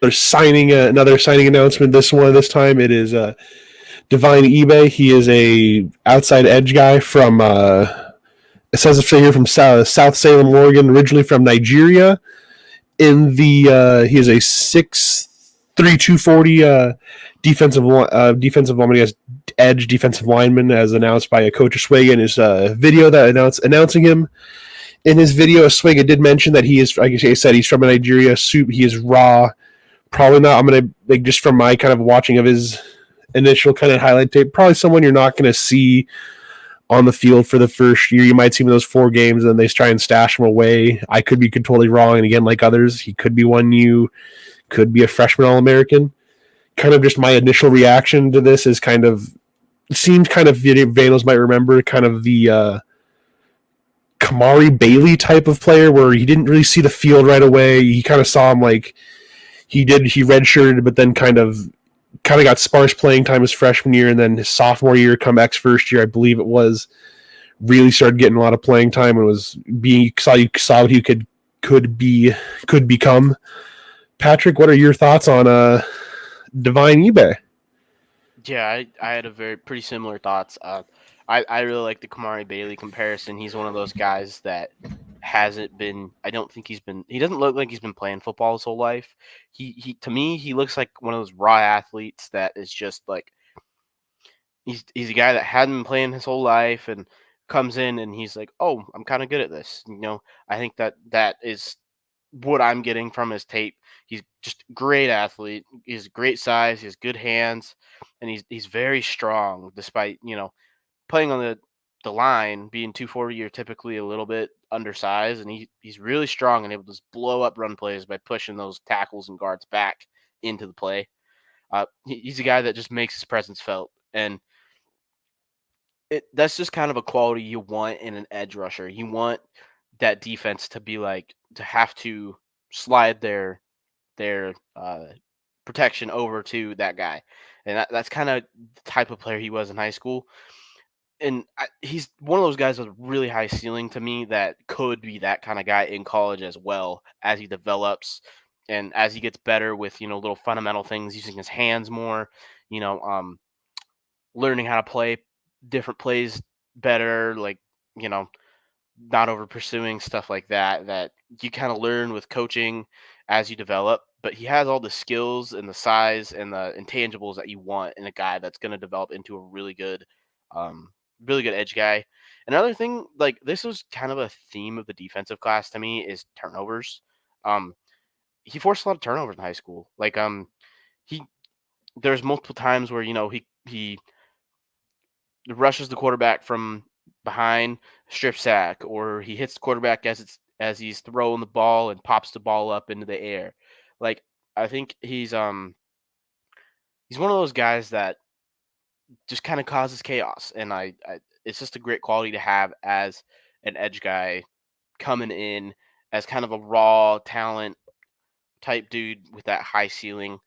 They're signing another signing announcement. This time it is Divine Ibe. He is a outside edge guy from it says it's here from South Salem, Oregon, originally from Nigeria. He is a 6'3", 240 defensive lineman. He has edge defensive lineman, as announced by a Coach Oswego in his video that announcing him. In his video, Oswego did mention that he is, like I said, he's from Nigeria. He is raw. Probably not. I'm gonna just from my kind of watching of his initial kind of highlight tape. Probably someone you're not gonna see on the field for the first year. You might see him in those 4 games, and they try and stash him away. I could be totally wrong, and again, like others, he could be could be a freshman All-American. Kind of just my initial reaction to this is kind of seemed kind of Vandals might remember kind of the Kamari Bailey type of player where he didn't really see the field right away. He kind of saw him like he redshirted, but then kind of got sparse playing time his freshman year, and then his sophomore year, come X first year, I believe it was, really started getting a lot of playing time and was you saw what he could become. Patrick, what are your thoughts on Divine Ibe? Yeah, I had pretty similar thoughts. I really like the Kamari Bailey comparison. He's one of those guys that hasn't been. I don't think he doesn't look like he's been playing football his whole life. He to me, he looks like one of those raw athletes that is just like he's a guy that hadn't been playing his whole life and comes in and he's like, oh, I'm kind of good at this. I think that is what I'm getting from his tape. He's just a great athlete. He's great size. He has good hands, and he's very strong despite playing on the line, being 240, you're typically a little bit undersized, and he's really strong and able to just blow up run plays by pushing those tackles and guards back into the play. He's a guy that just makes his presence felt, and that's just kind of a quality you want in an edge rusher. You want that defense to be like to have to slide their protection over to that guy, and that's kind of the type of player he was in high school. And he's one of those guys with a really high ceiling to me that could be that kind of guy in college as well as he develops and as he gets better with, little fundamental things, using his hands more, learning how to play different plays better, like, not over pursuing stuff like that you kind of learn with coaching as you develop. But he has all the skills and the size and the intangibles that you want in a guy that's going to develop into a really good edge guy. Another thing, like this was kind of a theme of the defensive class to me, is turnovers. He forced a lot of turnovers in high school. Like there's multiple times where he rushes the quarterback from behind, strip sack, or he hits the quarterback as he's throwing the ball and pops the ball up into the air. Like I think he's one of those guys that just kind of causes chaos, and I it's just a great quality to have as an edge guy coming in as kind of a raw talent type dude with that high ceiling.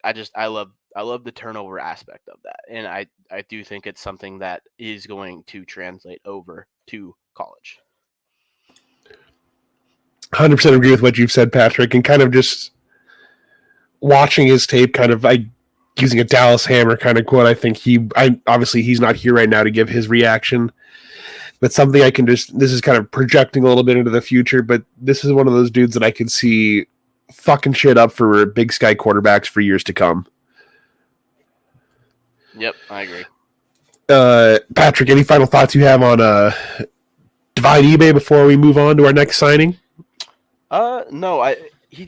I love the turnover aspect of that, and I do think it's something that is going to translate over to college. 100% agree with what you've said, Patrick, and kind of just watching his tape, kind of using a Dallas Hammer kind of quote. I think obviously he's not here right now to give his reaction, but something I can this is kind of projecting a little bit into the future, but this is one of those dudes that I can see fucking shit up for Big Sky quarterbacks for years to come. Yep, I agree. Patrick, any final thoughts you have on Divine Ibe before we move on to our next signing? No, he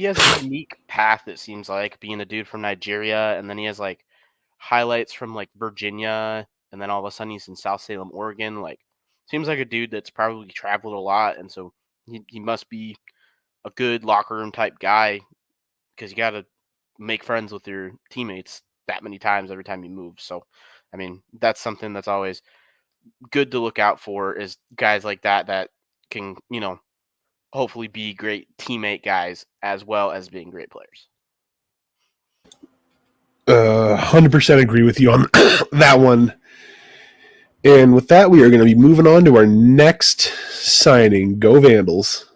has a unique path, it seems like, being a dude from Nigeria, and then he has like highlights from like Virginia, and then all of a sudden he's in South Salem, Oregon. Like, seems like a dude that's probably traveled a lot, and so he must be a good locker room type guy, because you got to make friends with your teammates that many times every time you move. So, I mean, that's something that's always good to look out for, is guys like that can, hopefully be great teammate guys as well as being great players. 100% agree with you on that one. And with that, we are going to be moving on to our next signing. Go Vandals.